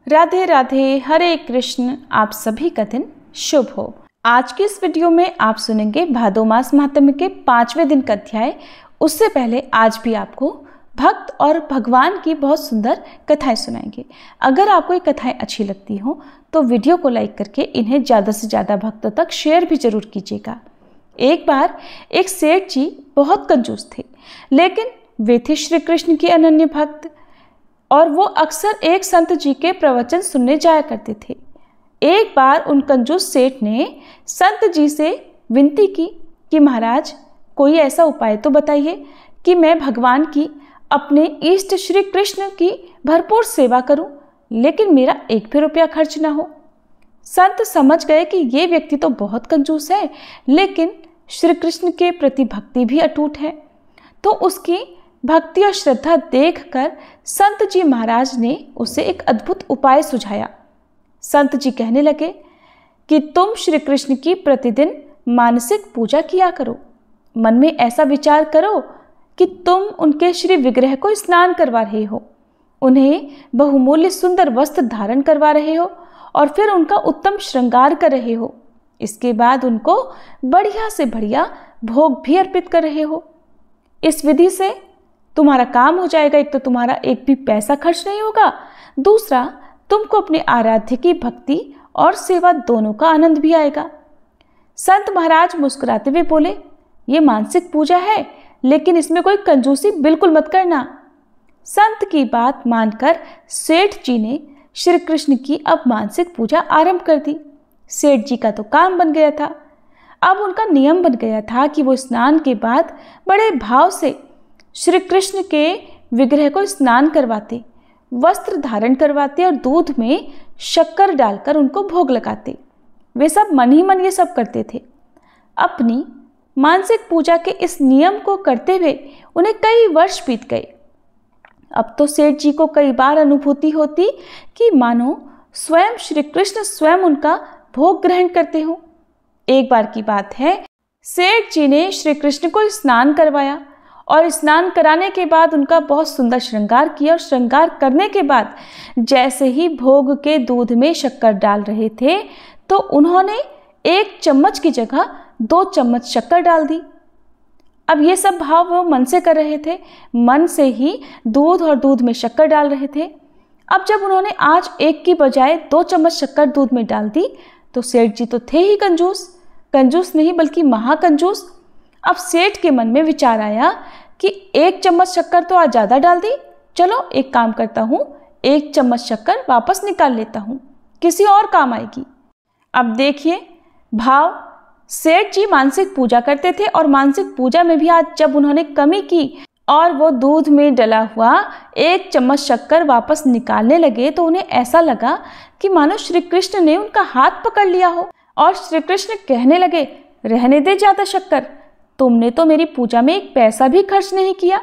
राधे राधे, हरे कृष्ण। आप सभी का दिन शुभ हो। आज की इस वीडियो में आप सुनेंगे भादो मास महात्म्य के 5वें दिन का अध्याय। उससे पहले आज भी आपको भक्त और भगवान की बहुत सुंदर कथाएं सुनाएंगे। अगर आपको ये कथाएं अच्छी लगती हो तो वीडियो को लाइक करके इन्हें ज़्यादा से ज़्यादा भक्तों तक शेयर भी जरूर कीजिएगा। एक बार एक सेठ जी बहुत कंजूस थे, लेकिन वे थे श्री कृष्ण के अनन्य भक्त और वो अक्सर एक संत जी के प्रवचन सुनने जाया करते थे। एक बार उन कंजूस सेठ ने संत जी से विनती की कि महाराज, कोई ऐसा उपाय तो बताइए कि मैं भगवान की, अपने इष्ट श्री कृष्ण की भरपूर सेवा करूं, लेकिन मेरा एक भी रुपया खर्च ना हो। संत समझ गए कि ये व्यक्ति तो बहुत कंजूस है, लेकिन श्री कृष्ण के प्रति भक्ति भी अटूट है। तो उसकी भक्ति और श्रद्धा देखकर संत जी महाराज ने उसे एक अद्भुत उपाय सुझाया। संत जी कहने लगे कि तुम श्री कृष्ण की प्रतिदिन मानसिक पूजा किया करो। मन में ऐसा विचार करो कि तुम उनके श्री विग्रह को स्नान करवा रहे हो, उन्हें बहुमूल्य सुंदर वस्त्र धारण करवा रहे हो और फिर उनका उत्तम श्रृंगार कर रहे हो। इसके बाद उनको बढ़िया से बढ़िया भोग भी अर्पित कर रहे हो। इस विधि से तुम्हारा काम हो जाएगा। एक तो तुम्हारा एक भी पैसा खर्च नहीं होगा, दूसरा तुमको अपने आराध्य की भक्ति और सेवा दोनों का आनंद भी आएगा। संत महाराज मुस्कुराते हुए बोले, ये मानसिक पूजा है, लेकिन इसमें कोई कंजूसी बिल्कुल मत करना। संत की बात मानकर सेठ जी ने श्री कृष्ण की अब मानसिक पूजा आरंभ कर दी। सेठ जी का तो काम बन गया था। अब उनका नियम बन गया था कि वो स्नान के बाद बड़े भाव से श्री कृष्ण के विग्रह को स्नान करवाते, वस्त्र धारण करवाते और दूध में शक्कर डालकर उनको भोग लगाते। वे सब मन ही मन ये सब करते थे। अपनी मानसिक पूजा के इस नियम को करते हुए उन्हें कई वर्ष बीत गए। अब तो सेठ जी को कई बार अनुभूति होती कि मानो स्वयं श्री कृष्ण स्वयं उनका भोग ग्रहण करते हो। एक बार की बात है, सेठ जी ने श्री कृष्ण को स्नान करवाया और स्नान कराने के बाद उनका बहुत सुंदर श्रृंगार किया और श्रृंगार करने के बाद जैसे ही भोग के दूध में शक्कर डाल रहे थे तो उन्होंने 1 चम्मच की जगह 2 चम्मच शक्कर डाल दी। अब ये सब भाव वो मन से कर रहे थे, मन से ही दूध और दूध में शक्कर डाल रहे थे। अब जब उन्होंने आज 1 की बजाय 2 चम्मच शक्कर दूध में डाल दी तो सेठ जी तो थे ही कंजूस, कंजूस नहीं बल्कि महाकंजूस। अब सेठ के मन में विचार आया कि 1 चम्मच शक्कर तो आज ज़्यादा डाल दी, चलो एक काम करता हूँ, 1 चम्मच शक्कर वापस निकाल लेता हूँ, किसी और काम आएगी। अब देखिए भाव, सेठ जी मानसिक पूजा करते थे और मानसिक पूजा में भी आज जब उन्होंने कमी की और वो दूध में डला हुआ 1 चम्मच शक्कर वापस निकालने लगे तो उन्हें ऐसा लगा कि मानो श्री कृष्ण ने उनका हाथ पकड़ लिया हो और श्री कृष्ण कहने लगे, रहने दे ज़्यादा शक्कर, तुमने तो मेरी पूजा में एक पैसा भी खर्च नहीं किया।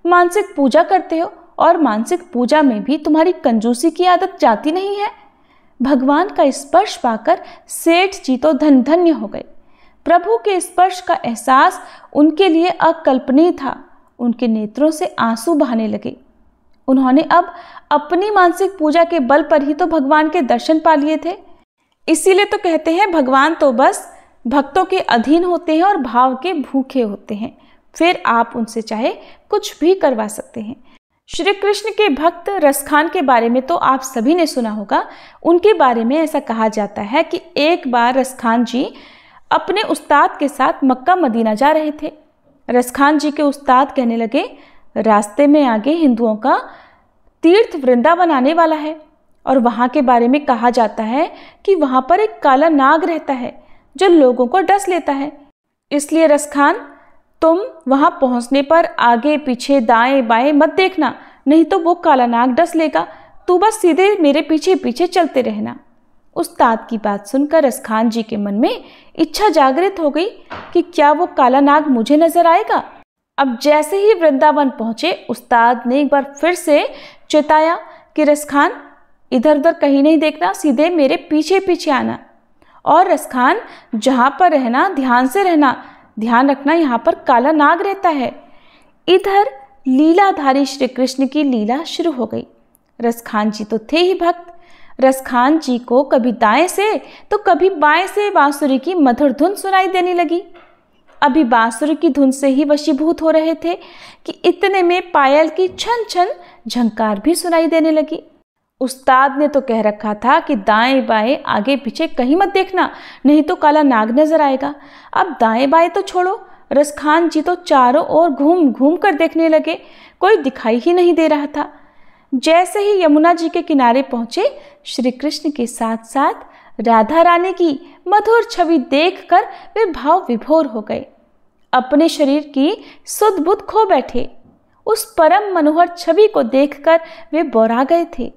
मानसिक पूजा करते हो और मानसिक पूजा में भी तुम्हारी कंजूसी की आदत जाती नहीं है। भगवान का स्पर्श पाकर सेठ जी तो धन धन्य हो गए। प्रभु के स्पर्श का एहसास उनके लिए अकल्पनीय था। उनके नेत्रों से आंसू बहने लगे। उन्होंने अब अपनी मानसिक पूजा के बल पर ही तो भगवान के दर्शन पा लिए थे। इसीलिए तो कहते हैं भगवान तो बस भक्तों के अधीन होते हैं और भाव के भूखे होते हैं, फिर आप उनसे चाहे कुछ भी करवा सकते हैं। श्री कृष्ण के भक्त रसखान के बारे में तो आप सभी ने सुना होगा। उनके बारे में ऐसा कहा जाता है कि एक बार रसखान जी अपने उस्ताद के साथ मक्का मदीना जा रहे थे। रसखान जी के उस्ताद कहने लगे, रास्ते में आगे हिंदुओं का तीर्थ वृंदावन आने वाला है और वहाँ के बारे में कहा जाता है कि वहाँ पर एक काला नाग रहता है जो लोगों को डस लेता है। इसलिए रसखान, तुम वहां पहुंचने पर आगे पीछे दाएं बाएं मत देखना, नहीं तो वो काला नाग डस लेगा। तू बस सीधे मेरे पीछे पीछे चलते रहना। उस्ताद की बात सुनकर रसखान जी के मन में इच्छा जागृत हो गई कि क्या वो काला नाग मुझे नजर आएगा। अब जैसे ही वृंदावन पहुंचे, उस्ताद ने एक बार फिर से चेताया कि रसखान, इधर उधर कहीं नहीं देखना, सीधे मेरे पीछे पीछे आना। और रसखान, जहाँ पर रहना ध्यान से रहना, ध्यान रखना यहाँ पर काला नाग रहता है। इधर लीलाधारी श्री कृष्ण की लीला शुरू हो गई। रसखान जी तो थे ही भक्त। रसखान जी को कभी दाएं से तो कभी बाएं से बांसुरी की मधुर धुन सुनाई देने लगी। अभी बांसुरी की धुन से ही वशीभूत हो रहे थे कि इतने में पायल की छन छन झंकार भी सुनाई देने लगी। उस्ताद ने तो कह रखा था कि दाएं बाएं आगे पीछे कहीं मत देखना, नहीं तो काला नाग नजर आएगा। अब दाएं बाएं तो छोड़ो, रसखान जी तो चारों ओर घूम घूम कर देखने लगे, कोई दिखाई ही नहीं दे रहा था। जैसे ही यमुना जी के किनारे पहुंचे, श्री कृष्ण के साथ साथ राधा रानी की मधुर छवि देखकर वे भाव विभोर हो गए। अपने शरीर की सुध बुध खो बैठे। उस परम मनोहर छवि को देखकर वे बौरा गए थे।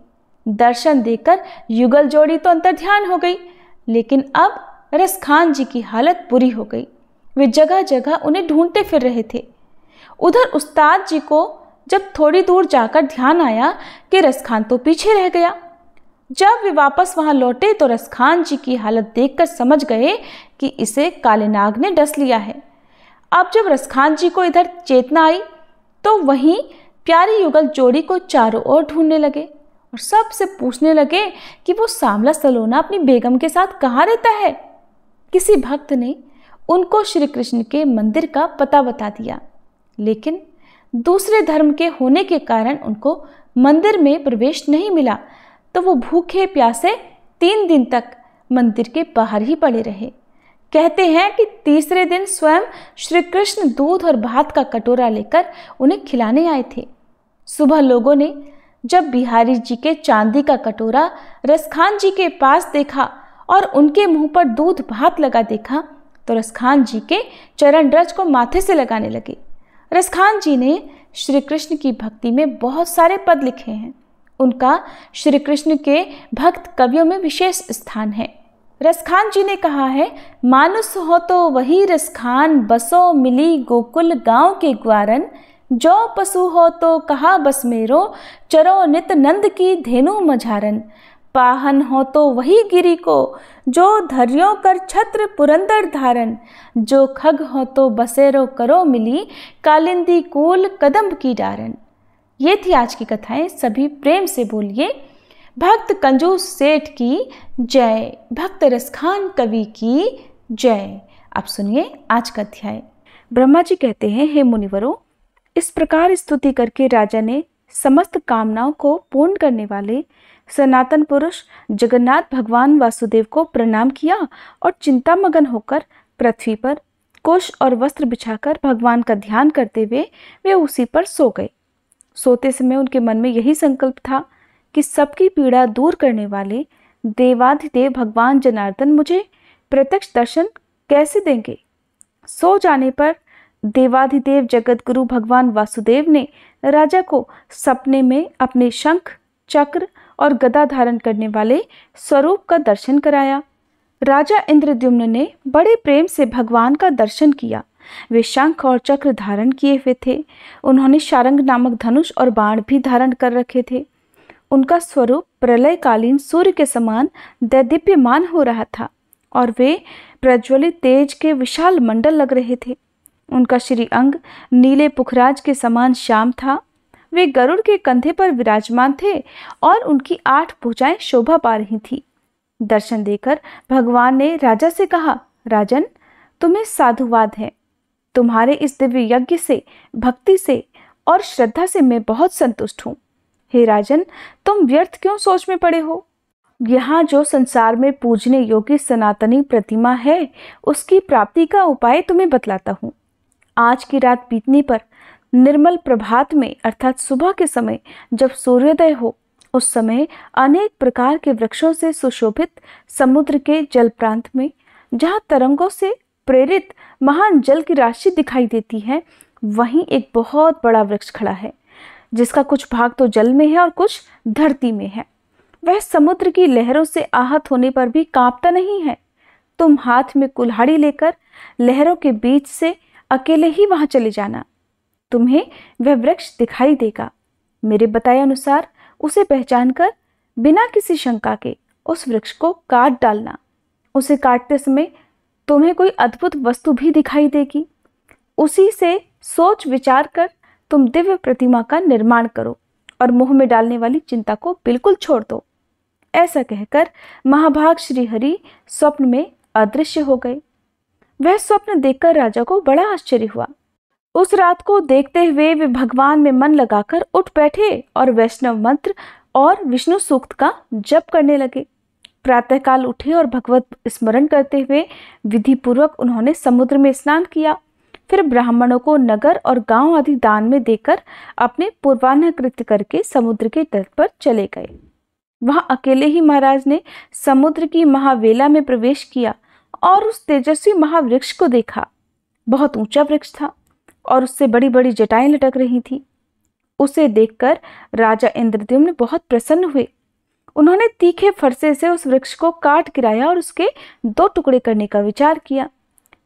दर्शन देकर युगल जोड़ी तो अंतर्ध्यान हो गई, लेकिन अब रसखान जी की हालत बुरी हो गई। वे जगह जगह उन्हें ढूंढते फिर रहे थे। उधर उस्ताद जी को जब थोड़ी दूर जाकर ध्यान आया कि रसखान तो पीछे रह गया। जब वे वापस वहां लौटे तो रसखान जी की हालत देखकर समझ गए कि इसे काले नाग ने डस लिया है। अब जब रसखान जी को इधर चेतना आई तो वहीं प्यारी युगल जोड़ी को चारों ओर ढूंढने लगे और सबसे पूछने लगे कि वो सांवला सलोना अपनी बेगम के साथ कहाँ रहता है। किसी भक्त ने उनको श्री कृष्ण के मंदिर का पता बता दिया, लेकिन दूसरे धर्म के होने के कारण उनको मंदिर में प्रवेश नहीं मिला, तो वो भूखे प्यासे 3 दिन तक मंदिर के बाहर ही पड़े रहे। कहते हैं कि तीसरे दिन स्वयं श्री कृष्ण दूध और भात का कटोरा लेकर उन्हें खिलाने आए थे। सुबह लोगों ने जब बिहारी जी के चांदी का कटोरा रसखान जी के पास देखा और उनके मुंह पर दूध भात लगा देखा तो रसखान जी के चरण रज को माथे से लगाने लगे। रसखान जी ने श्री कृष्ण की भक्ति में बहुत सारे पद लिखे हैं। उनका श्री कृष्ण के भक्त कवियों में विशेष स्थान है। रसखान जी ने कहा है, मानुस हो तो वही रसखान, बसो मिली गोकुल गांव के ग्वारन, जो पशु हो तो कहा बस मेरो, चरो नित नंद की धेनु मझारन, पाहन हो तो वही गिरी को, जो धर्यो कर छत्र पुरंदर धारन, जो खग हो तो बसेरो करो मिली, कालिंदी कूल कदम्ब की डारन। ये थी आज की कथाएं। सभी प्रेम से बोलिए भक्त कंजूस सेठ की जय, भक्त रसखान कवि की जय। आप सुनिए आज का अध्याय। ब्रह्मा जी कहते हैं, हे मुनिवरों, इस प्रकार स्तुति करके राजा ने समस्त कामनाओं को पूर्ण करने वाले सनातन पुरुष जगन्नाथ भगवान वासुदेव को प्रणाम किया और चिंतामग्न होकर पृथ्वी पर कुश और वस्त्र बिछाकर भगवान का ध्यान करते हुए वे उसी पर सो गए। सोते समय उनके मन में यही संकल्प था कि सबकी पीड़ा दूर करने वाले देवाधिदेव भगवान जनार्दन मुझे प्रत्यक्ष दर्शन कैसे देंगे। सो जाने पर देवाधिदेव जगतगुरु भगवान वासुदेव ने राजा को सपने में अपने शंख, चक्र और गदा धारण करने वाले स्वरूप का दर्शन कराया। राजा इंद्रद्युम्न ने बड़े प्रेम से भगवान का दर्शन किया। वे शंख और चक्र धारण किए हुए थे। उन्होंने शारंग नामक धनुष और बाण भी धारण कर रखे थे। उनका स्वरूप प्रलयकालीन सूर्य के समान दैदीप्यमान हो रहा था और वे प्रज्वलित तेज के विशाल मंडल लग रहे थे। उनका श्री अंग नीले पुखराज के समान श्याम था। वे गरुड़ के कंधे पर विराजमान थे और उनकी 8 भुजाएं शोभा पा रही थी। दर्शन देकर भगवान ने राजा से कहा, राजन, तुम्हें साधुवाद है। तुम्हारे इस दिव्य यज्ञ से, भक्ति से और श्रद्धा से मैं बहुत संतुष्ट हूँ। हे राजन, तुम व्यर्थ क्यों सोच में पड़े हो? यहाँ जो संसार में पूजने योग्य सनातनी प्रतिमा है, उसकी प्राप्ति का उपाय तुम्हें बतलाता हूँ। आज की रात बीतने पर निर्मल प्रभात में अर्थात सुबह के समय जब सूर्योदय हो, उस समय अनेक प्रकार के वृक्षों से सुशोभित समुद्र के जल प्रांत में, जहाँ तरंगों से प्रेरित महान जल की राशि दिखाई देती है, वहीं एक बहुत बड़ा वृक्ष खड़ा है, जिसका कुछ भाग तो जल में है और कुछ धरती में है। वह समुद्र की लहरों से आहत होने पर भी कांपता नहीं है। तुम हाथ में कुल्हाड़ी लेकर लहरों के बीच से अकेले ही वहां चले जाना, तुम्हें वह वृक्ष दिखाई देगा। मेरे बताए अनुसार उसे पहचान कर बिना किसी शंका के उस वृक्ष को काट डालना। उसे काटते समय तुम्हें कोई अद्भुत वस्तु भी दिखाई देगी। उसी से सोच विचार कर तुम दिव्य प्रतिमा का निर्माण करो और मुंह में डालने वाली चिंता को बिल्कुल छोड़ दो। ऐसा कहकर महाभाग श्रीहरि स्वप्न में अदृश्य हो गए। वह स्वप्न देखकर राजा को बड़ा आश्चर्य हुआ। उस रात को देखते हुए वे भगवान में मन लगाकर उठ बैठे और वैष्णव मंत्र और विष्णु सूक्त का जप करने लगे। प्रातःकाल उठे और भगवत स्मरण करते हुए विधि पूर्वक उन्होंने समुद्र में स्नान किया। फिर ब्राह्मणों को नगर और गांव आदि दान में देकर अपने पूर्वाह्न कृत्य करके समुद्र के तट पर चले गए। वहां अकेले ही महाराज ने समुद्र की महावेला में प्रवेश किया और उस तेजस्वी महावृक्ष को देखा। बहुत ऊंचा वृक्ष था और उससे बड़ी बड़ी जटाएं लटक रही थी। उसे देखकर राजा इंद्रद्युम्न बहुत प्रसन्न हुए। उन्होंने तीखे फरसे से उस वृक्ष को काट गिराया और उसके 2 टुकड़े करने का विचार किया।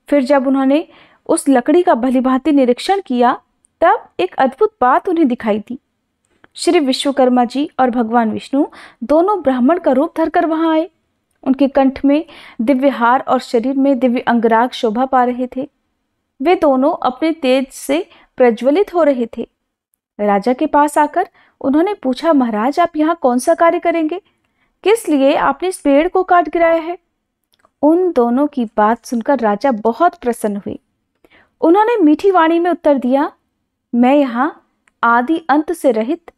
फिर जब उन्होंने उस लकड़ी का भलीभांति निरीक्षण किया तब एक अद्भुत बात उन्हें दिखाई दी। श्री विश्वकर्मा जी और भगवान विष्णु दोनों ब्राह्मण का रूप धरकर वहां आए। उनके कंठ में दिव्य हार और शरीर में दिव्य अंगराग शोभा पा रहे थे। वे दोनों अपने तेज से प्रज्वलित हो रहे थे। राजा के पास आकर उन्होंने पूछा, महाराज आप यहाँ कौन सा कार्य करेंगे? किस लिए आपने इस पेड़ को काट गिराया है? उन दोनों की बात सुनकर राजा बहुत प्रसन्न हुए। उन्होंने मीठी वाणी में उत्तर दिया, मैं यहाँ आदि अंत से रहित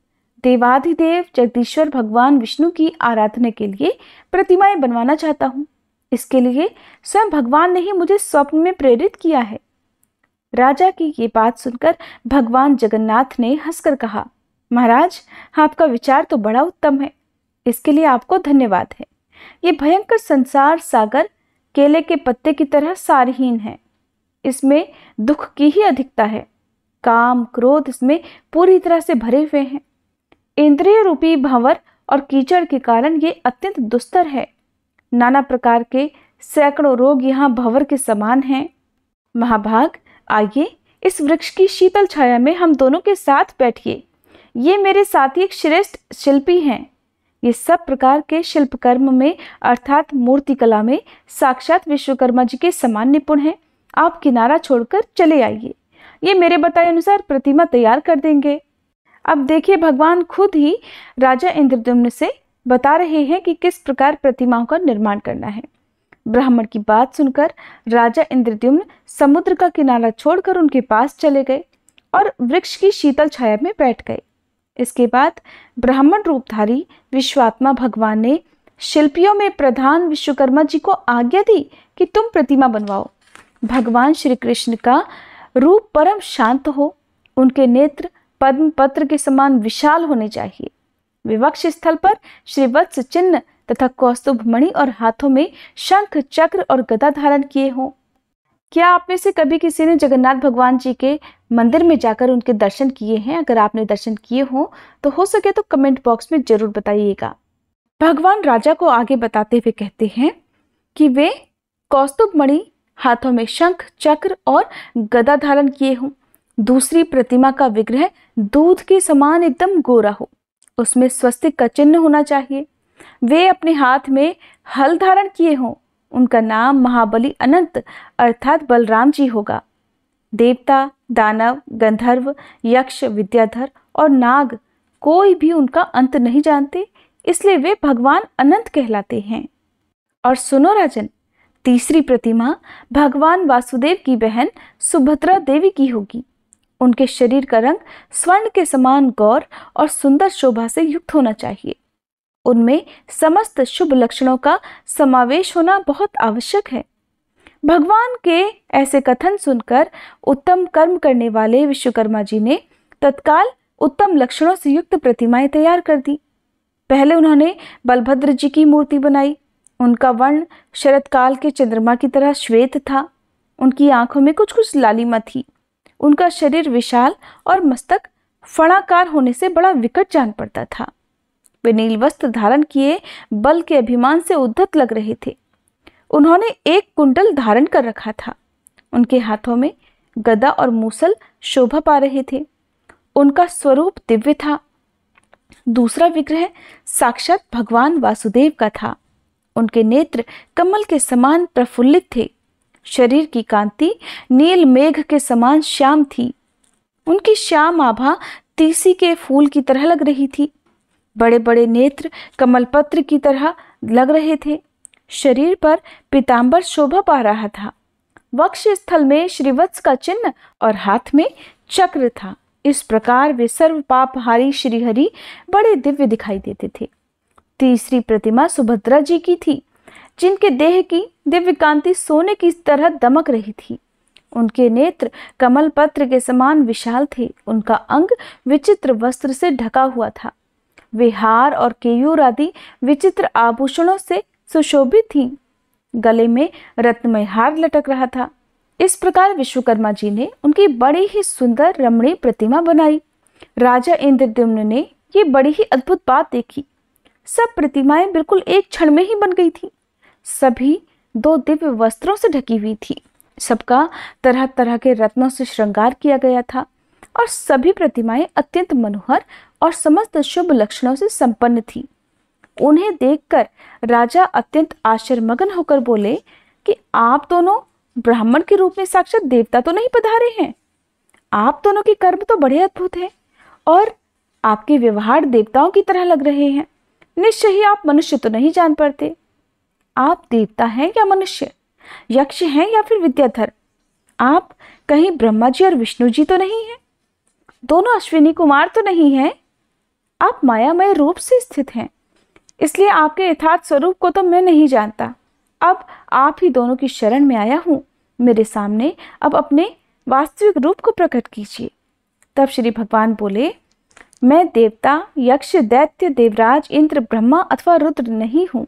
देवाधिदेव जगदीश्वर भगवान विष्णु की आराधना के लिए प्रतिमाएं बनवाना चाहता हूँ। इसके लिए स्वयं भगवान ने ही मुझे स्वप्न में प्रेरित किया है। राजा की ये बात सुनकर भगवान जगन्नाथ ने हंसकर कहा, महाराज आपका विचार तो बड़ा उत्तम है, इसके लिए आपको धन्यवाद है। ये भयंकर संसार सागर केले के पत्ते की तरह सारहीन है। इसमें दुख की ही अधिकता है। काम क्रोध इसमें पूरी तरह से भरे हुए हैं। इंद्रिय रूपी भंवर और कीचड़ के कारण ये अत्यंत दुस्तर है। नाना प्रकार के सैकड़ों रोग यहाँ भंवर के समान हैं। महाभाग आइए इस वृक्ष की शीतल छाया में हम दोनों के साथ बैठिए। ये मेरे साथी एक श्रेष्ठ शिल्पी हैं। ये सब प्रकार के शिल्प कर्म में अर्थात मूर्ति कला में साक्षात विश्वकर्मा जी के समान निपुण हैं। आप किनारा छोड़कर चले आइए, ये मेरे बताए अनुसार प्रतिमा तैयार कर देंगे। अब देखिए भगवान खुद ही राजा इंद्रद्युम्न से बता रहे हैं कि किस प्रकार प्रतिमाओं का निर्माण करना है। ब्राह्मण की बात सुनकर राजा इंद्रद्युम्न समुद्र का किनारा छोड़कर उनके पास चले गए और वृक्ष की शीतल छाया में बैठ गए। इसके बाद ब्राह्मण रूपधारी विश्वात्मा भगवान ने शिल्पियों में प्रधान विश्वकर्मा जी को आज्ञा दी कि तुम प्रतिमा बनवाओ। भगवान श्री कृष्ण का रूप परम शांत हो, उनके नेत्र पद्म पत्र के समान विशाल होने चाहिए। विवक्ष स्थल पर श्रीवत्स चिन्ह तथा कौस्तुभ मणि और हाथों में शंख चक्र और गदा धारण किए हों। क्या आप में से कभी किसी ने जगन्नाथ भगवान जी के मंदिर में जाकर उनके दर्शन किए हैं? अगर आपने दर्शन किए हों तो हो सके तो कमेंट बॉक्स में जरूर बताइएगा। भगवान राजा को आगे बताते हुए कहते हैं कि वे कौस्तुभ मणि, हाथों में शंख चक्र और गदा धारण किए हों। दूसरी प्रतिमा का विग्रह दूध के समान एकदम गोरा हो, उसमें स्वस्तिक का चिन्ह होना चाहिए। वे अपने हाथ में हल धारण किए हों। उनका नाम महाबली अनंत अर्थात बलराम जी होगा। देवता, दानव, गंधर्व, यक्ष, विद्याधर और नाग कोई भी उनका अंत नहीं जानते, इसलिए वे भगवान अनंत कहलाते हैं। और सुनो राजन, तीसरी प्रतिमा भगवान वासुदेव की बहन सुभद्रा देवी की होगी। उनके शरीर का रंग स्वर्ण के समान गौर और सुंदर शोभा से युक्त होना चाहिए। उनमें समस्त शुभ लक्षणों का समावेश होना बहुत आवश्यक है। भगवान के ऐसे कथन सुनकर उत्तम कर्म करने वाले विश्वकर्मा जी ने तत्काल उत्तम लक्षणों से युक्त प्रतिमाएं तैयार कर दी। पहले उन्होंने बलभद्र जी की मूर्ति बनाई। उनका वर्ण शरद काल के चंद्रमा की तरह श्वेत था। उनकी आंखों में कुछ कुछ लालिमा थी। उनका शरीर विशाल और मस्तक फणाकार होने से बड़ा विकट जान पड़ता था। वे नील वस्त्र धारण किए बल के अभिमान से उद्धत लग रहे थे। उन्होंने एक कुंडल धारण कर रखा था। उनके हाथों में गदा और मूसल शोभा पा रहे थे। उनका स्वरूप दिव्य था। दूसरा विग्रह साक्षात भगवान वासुदेव का था। उनके नेत्र कमल के समान प्रफुल्लित थे। शरीर की कांति नील मेघ के समान श्याम थी। उनकी श्याम आभा तीसी के फूल की तरह लग रही थी। बड़े बड़े नेत्र कमलपत्र की तरह लग रहे थे। शरीर पर पीतांबर शोभा पा रहा था। वक्ष स्थल में श्रीवत्स का चिन्ह और हाथ में चक्र था। इस प्रकार वे सर्व पापहारी श्रीहरि बड़े दिव्य दिखाई देते थे। तीसरी प्रतिमा सुभद्रा जी की थी, जिनके देह की दिव्य कांति सोने की तरह दमक रही थी। उनके नेत्र कमल पत्र के समान विशाल थे। उनका अंग विचित्र वस्त्र से ढका हुआ था। वे हार और केयूर आदि विचित्र आभूषणों से सुशोभित थीं। गले में रत्नमय हार लटक रहा था। इस प्रकार विश्वकर्मा जी ने उनकी बड़ी ही सुंदर रमणीय प्रतिमा बनाई। राजा इंद्रद्युम्न ने ये बड़ी ही अद्भुत बात देखी। सब प्रतिमाएं बिल्कुल एक क्षण में ही बन गई थी। सभी 2 दिव्य वस्त्रों से ढकी हुई थी। सबका तरह तरह के रत्नों से श्रृंगार किया गया था और सभी प्रतिमाएं अत्यंत मनोहर और समस्त शुभ लक्षणों से संपन्न थी। उन्हें देखकर राजा अत्यंत आश्चर्यमग्न होकर बोले कि आप दोनों ब्राह्मण के रूप में साक्षात देवता तो नहीं पधारे हैं। आप दोनों के कर्म तो बड़े अद्भुत हैं और आपके व्यवहार देवताओं की तरह लग रहे हैं। निश्चय ही आप मनुष्य तो नहीं जान पड़ते। आप देवता हैं या मनुष्य, यक्ष हैं या फिर विद्याधर? आप कहीं ब्रह्मा जी और विष्णु जी तो नहीं हैं? दोनों अश्विनी कुमार तो नहीं हैं? आप मायामय रूप से स्थित हैं, इसलिए आपके यथार्थ स्वरूप को तो मैं नहीं जानता। अब आप ही दोनों की शरण में आया हूं। मेरे सामने अब अपने वास्तविक रूप को प्रकट कीजिए। तब श्री भगवान बोले, मैं देवता, यक्ष, दैत्य, देवराज, इंद्र, ब्रह्मा अथवा रुद्र नहीं हूं।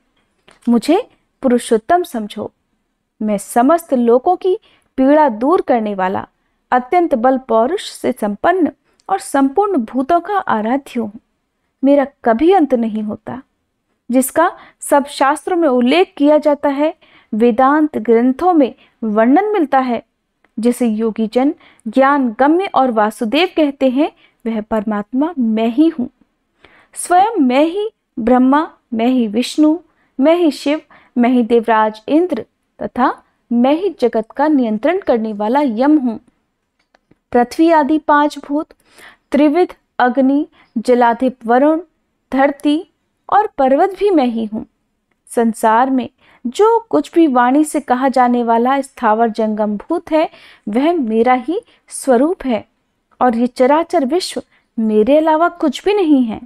मुझे पुरुषोत्तम समझो। मैं समस्त लोकों की पीड़ा दूर करने वाला, अत्यंत बल पौरुष से संपन्न और संपूर्ण भूतों का आराध्य हूं। मेरा कभी अंत नहीं होता, जिसका सब शास्त्रों में उल्लेख किया जाता है, वेदांत ग्रंथों में वर्णन मिलता है, जिसे योगी जन ज्ञान गम्य और वासुदेव कहते हैं, वह परमात्मा मैं ही हूं। स्वयं मैं ही ब्रह्मा, मैं ही विष्णु, मैं ही शिव, मैं ही देवराज इंद्र तथा मैं ही जगत का नियंत्रण करने वाला यम हूं। पृथ्वी आदि 5 भूत, त्रिविध अग्नि, जलाधिप वरुण, धरती और पर्वत भी मैं ही हूं। संसार में जो कुछ भी वाणी से कहा जाने वाला स्थावर जंगम भूत है, वह मेरा ही स्वरूप है और ये चराचर विश्व मेरे अलावा कुछ भी नहीं है।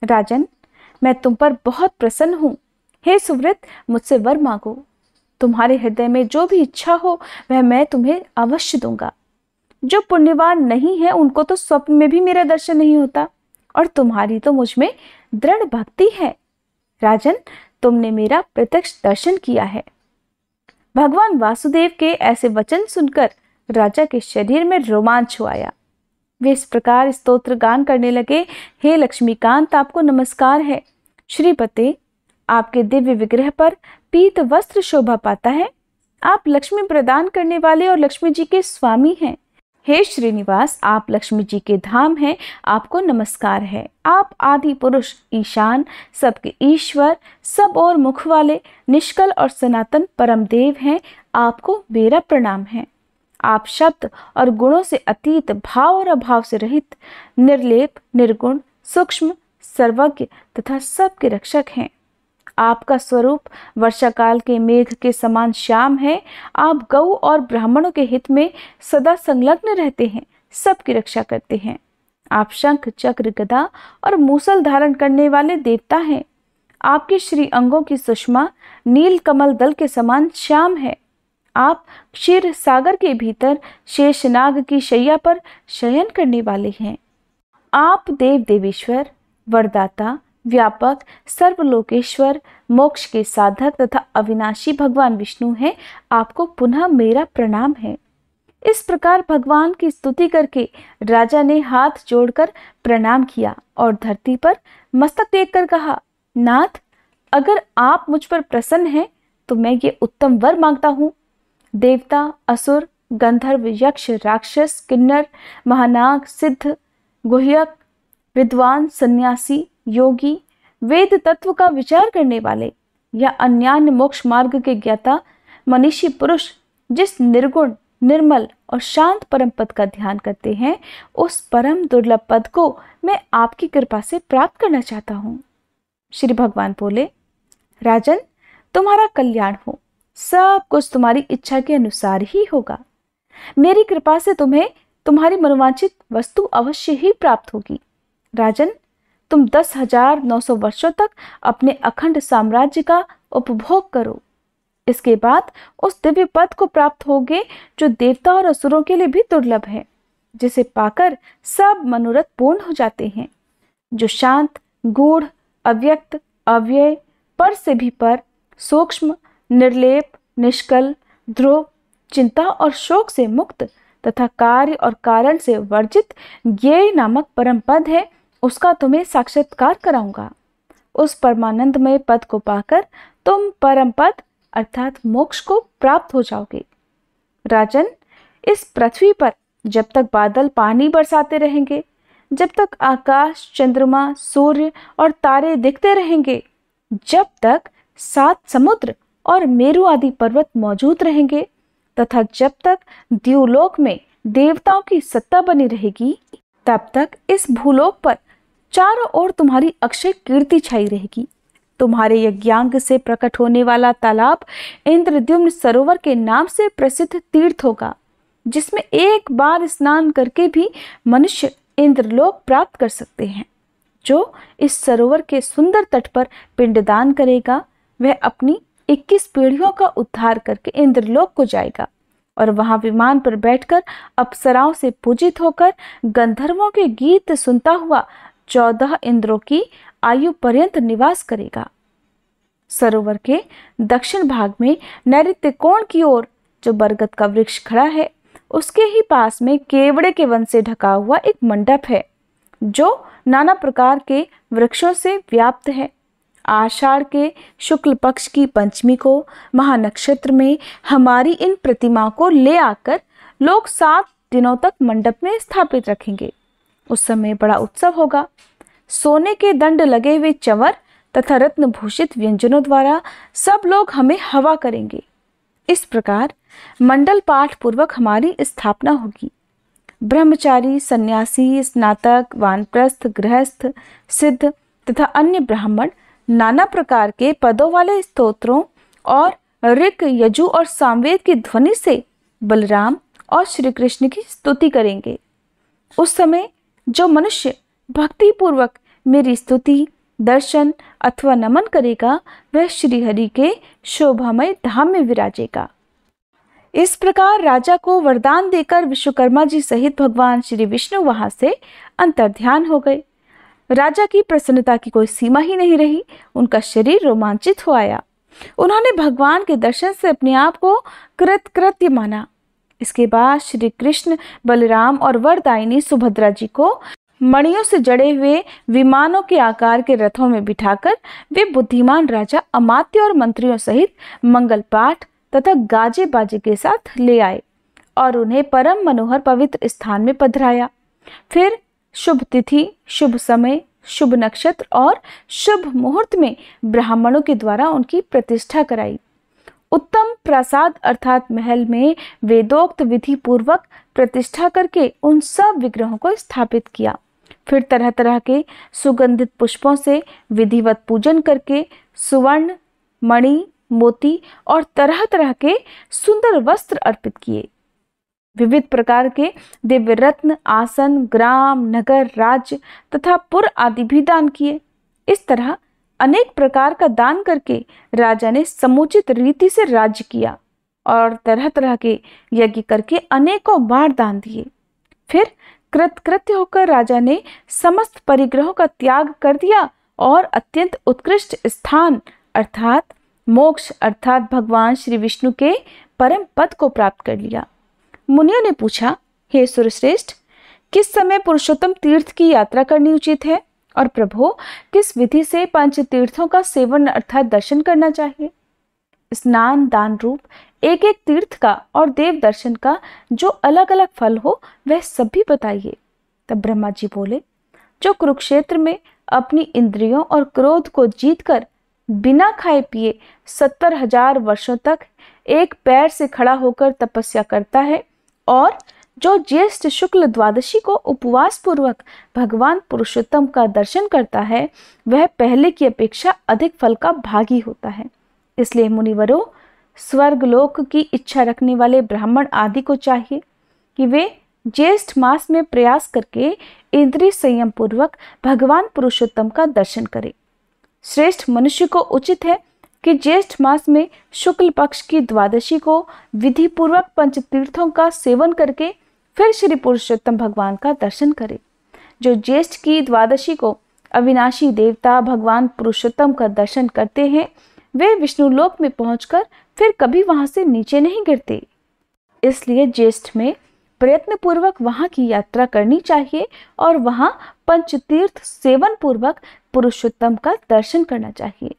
राजन, मैं तुम पर बहुत प्रसन्न हूं। हे सुव्रत, मुझसे वर मांगो। तुम्हारे हृदय में जो भी इच्छा हो वह मैं तुम्हें अवश्य दूंगा। जो पुण्यवान नहीं है उनको तो स्वप्न में भी मेरा दर्शन नहीं होता, और तुम्हारी तो मुझ में दृढ़ भक्ति है। राजन, तुमने मेरा प्रत्यक्ष दर्शन किया है। भगवान वासुदेव के ऐसे वचन सुनकर राजा के शरीर में रोमांच हो आया। वे इस प्रकार स्तोत्र गान करने लगे, हे लक्ष्मीकांत, आपको नमस्कार है। श्रीपते, आपके दिव्य विग्रह पर पीत वस्त्र शोभा पाता है। आप लक्ष्मी प्रदान करने वाले और लक्ष्मी जी के स्वामी हैं। हे श्रीनिवास, आप लक्ष्मी जी के धाम हैं, आपको नमस्कार है। आप आदि पुरुष, ईशान, सबके ईश्वर, सब और मुख वाले, निष्कल और सनातन परम देव हैं, आपको मेरा प्रणाम है। आप शब्द और गुणों से अतीत, भाव और अभाव से रहित, निर्लेप, निर्गुण, सूक्ष्म, सर्वज्ञ तथा सबके रक्षक हैं। आपका स्वरूप वर्षा काल के मेघ के समान श्याम है। आप गौ और ब्राह्मणों के हित में सदा संलग्न रहते हैं, सबकी रक्षा करते हैं। आप शंख, चक्र, गदा और मूसल धारण करने वाले देवता हैं। आपके श्री अंगों की सुषमा नील कमल दल के समान श्याम है। आप क्षीर सागर के भीतर शेषनाग की शैया पर शयन करने वाले हैं। आप देव देवेश्वर, वरदाता, व्यापक, सर्वलोकेश्वर, मोक्ष के साधक तथा अविनाशी भगवान विष्णु हैं। आपको पुनः मेरा प्रणाम है। इस प्रकार भगवान की स्तुति करके राजा ने हाथ जोड़कर प्रणाम किया और धरती पर मस्तक टेककर कहा, नाथ, अगर आप मुझ पर प्रसन्न हैं तो मैं ये उत्तम वर मांगता हूँ। देवता, असुर, गंधर्व, यक्ष, राक्षस, किन्नर, महानाग, सिद्ध, गुह्यक, विद्वान, सन्यासी, योगी, वेद तत्व का विचार करने वाले या अन्यान्य मोक्ष मार्ग के ज्ञाता मनीषी पुरुष जिस निर्गुण, निर्मल और शांत परम पद का ध्यान करते हैं, उस परम दुर्लभ पद को मैं आपकी कृपा से प्राप्त करना चाहता हूँ। श्री भगवान बोले, राजन, तुम्हारा कल्याण हो, सब कुछ तुम्हारी इच्छा के अनुसार ही होगा। मेरी कृपा से तुम्हें तुम्हारी मनोवांछित वस्तु अवश्य ही प्राप्त होगी। राजन, तुम 10,900 वर्षों तक अपने अखंड साम्राज्य का उपभोग करो। इसके बाद उस दिव्य पद को प्राप्त होगे जो देवता और असुरों के लिए भी दुर्लभ है, जिसे पाकर सब मनोरथ पूर्ण हो जाते हैं, जो शांत, गूढ़, अव्यक्त, अव्यय, पर से भी पर, सूक्ष्म, निर्लेप, निष्कल, ध्रुव, चिंता और शोक से मुक्त तथा कार्य और कारण से वर्जित ज्ञेय नामक परम पद है, उसका तुम्हें साक्षात्कार कराऊंगा। उस परमानंदमय पद को पाकर तुम परम पद अर्थात मोक्ष को प्राप्त हो जाओगे। राजन, इस पृथ्वी पर जब तक बादल पानी बरसाते रहेंगे, जब तक आकाश, चंद्रमा, सूर्य और तारे दिखते रहेंगे, जब तक 7 समुद्र और मेरु आदि पर्वत मौजूद रहेंगे तथा जब तक द्युलोक में देवताओं की सत्ता बनी रहेगी, तब तक इस भूलोक पर चारों ओर तुम्हारी अक्षय कीर्ति छाई रहेगी। तुम्हारे यज्ञांग से प्रकट होने वाला तालाब इंद्रद्युम्न सरोवर के नाम से प्रसिद्ध तीर्थ होगा, जिसमें एक बार स्नान करके भी मनुष्य इंद्रलोक प्राप्त कर सकते हैं। जो इस सरोवर के सुंदर तट पर पिंडदान करेगा, वह अपनी 21 पीढ़ियों का उद्धार करके इंद्रलोक को जाएगा और वहां विमान पर बैठकर अप्सराओं से पूजित होकर गंधर्वों के गीत सुनता हुआ 14 इंद्रों की आयु पर्यंत निवास करेगा। सरोवर के दक्षिण भाग में नैऋत्य कोण की ओर जो बरगद का वृक्ष खड़ा है, उसके ही पास में केवड़े के वन से ढका हुआ एक मंडप है, जो नाना प्रकार के वृक्षों से व्याप्त है। आषाढ़ के शुक्ल पक्ष की पंचमी को महानक्षत्र में हमारी इन प्रतिमाओं को ले आकर लोग 7 दिनों तक मंडप में स्थापित रखेंगे। उस समय बड़ा उत्सव होगा। सोने के दंड लगे हुए चंवर तथा रत्न भूषित व्यंजनों द्वारा सब लोग हमें हवा करेंगे। इस प्रकार मंडल पाठ पूर्वक हमारी स्थापना होगी। ब्रह्मचारी, सन्यासी, स्नातक, वानप्रस्थ, गृहस्थ, सिद्ध तथा अन्य ब्राह्मण नाना प्रकार के पदों वाले स्तोत्रों और ऋक, यजु और सामवेद की ध्वनि से बलराम और श्री कृष्ण की स्तुति करेंगे। उस समय जो मनुष्य भक्ति पूर्वक मेरी स्तुति, दर्शन अथवा नमन करेगा, वह श्री हरि के शोभामय धाम में विराजेगा। इस प्रकार राजा को वरदान देकर विश्वकर्मा जी सहित भगवान श्री विष्णु वहां से अंतर्ध्यान हो गए। राजा की प्रसन्नता की कोई सीमा ही नहीं रही। उनका शरीर रोमांचित हो आया। उन्होंने भगवान के दर्शन से अपने आप को कृतकृत्य माना। इसके बाद श्री कृष्ण, बलराम और वरदायिनी सुभद्रा जी को मणियों से जड़े हुए विमानों के आकार के रथों में बिठाकर वे बुद्धिमान राजा अमात्य और मंत्रियों सहित मंगल पाठ तथा गाजे बाजे के साथ ले आए और उन्हें परम मनोहर पवित्र स्थान में पधराया। फिर शुभ तिथि, शुभ समय, शुभ नक्षत्र और शुभ मुहूर्त में ब्राह्मणों के द्वारा उनकी प्रतिष्ठा कराई। उत्तम प्रासाद अर्थात महल में वेदोक्त विधि पूर्वक प्रतिष्ठा करके उन सब विग्रहों को स्थापित किया। फिर तरह तरह के सुगंधित पुष्पों से विधिवत पूजन करके सुवर्ण, मणि, मोती और तरह तरह के सुंदर वस्त्र अर्पित किए। विविध प्रकार के दिव्य रत्न, आसन, ग्राम, नगर, राज्य तथा पुर आदि भी दान किए। इस तरह अनेक प्रकार का दान करके राजा ने समुचित रीति से राज्य किया और तरह तरह के यज्ञ करके अनेकों बार दान दिए। फिर कृतकृत्य होकर राजा ने समस्त परिग्रहों का त्याग कर दिया और अत्यंत उत्कृष्ट स्थान अर्थात मोक्ष अर्थात भगवान श्री विष्णु के परम पद को प्राप्त कर लिया। मुनियों ने पूछा, हे सुरश्रेष्ठ, किस समय पुरुषोत्तम तीर्थ की यात्रा करनी उचित है और प्रभु किस विधि से पंच तीर्थों का सेवन अर्थात दर्शन करना चाहिए? स्नान दान रूप एक एक तीर्थ का और देव दर्शन का जो अलग अलग फल हो वह सब भी बताइए। तब ब्रह्मा जी बोले, जो कुरुक्षेत्र में अपनी इंद्रियों और क्रोध को जीतकर बिना खाए पिए 70,000 वर्षों तक एक पैर से खड़ा होकर तपस्या करता है और जो ज्येष्ठ शुक्ल द्वादशी को उपवास पूर्वक भगवान पुरुषोत्तम का दर्शन करता है वह पहले की अपेक्षा अधिक फल का भागी होता है। इसलिए मुनिवरों, स्वर्गलोक की इच्छा रखने वाले ब्राह्मण आदि को चाहिए कि वे ज्येष्ठ मास में प्रयास करके इंद्रिय संयम पूर्वक भगवान पुरुषोत्तम का दर्शन करें। श्रेष्ठ मनुष्य को उचित है कि ज्येष्ठ मास में शुक्ल पक्ष की द्वादशी को विधि पूर्वक पंचतीर्थों का सेवन करके फिर श्री पुरुषोत्तम भगवान का दर्शन करे। जो ज्येष्ठ की द्वादशी को अविनाशी देवता भगवान पुरुषोत्तम का दर्शन करते हैं वे विष्णु लोक में पहुंचकर फिर कभी वहां से नीचे नहीं गिरते। इसलिए ज्येष्ठ में प्रयत्न पूर्वक वहां की यात्रा करनी चाहिए और वहां पंचतीर्थ सेवन पूर्वक पुरुषोत्तम का दर्शन करना चाहिए।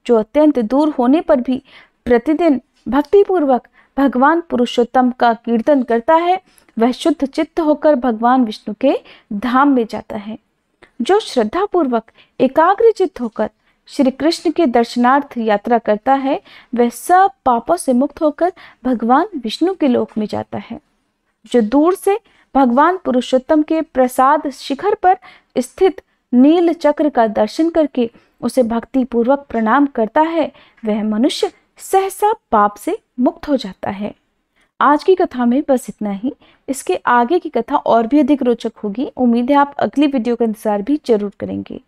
जो अत्यंत दूर होने पर भी प्रतिदिन भक्ति पूर्वक भगवान पुरुषोत्तम का कीर्तन करता है वह शुद्ध चित्त होकर भगवान विष्णु के धाम में जाता है। जो श्रद्धा पूर्वक एकाग्र चित्त होकर श्री कृष्ण के दर्शनार्थ यात्रा करता है वह सब पापों से मुक्त होकर भगवान विष्णु के लोक में जाता है। जो दूर से भगवान पुरुषोत्तम के प्रसाद शिखर पर स्थित नील चक्र का दर्शन करके उसे भक्ति पूर्वक प्रणाम करता है वह मनुष्य सहसा पाप से मुक्त हो जाता है। आज की कथा में बस इतना ही। इसके आगे की कथा और भी अधिक रोचक होगी। उम्मीद है आप अगली वीडियो का इंतजार भी जरूर करेंगे।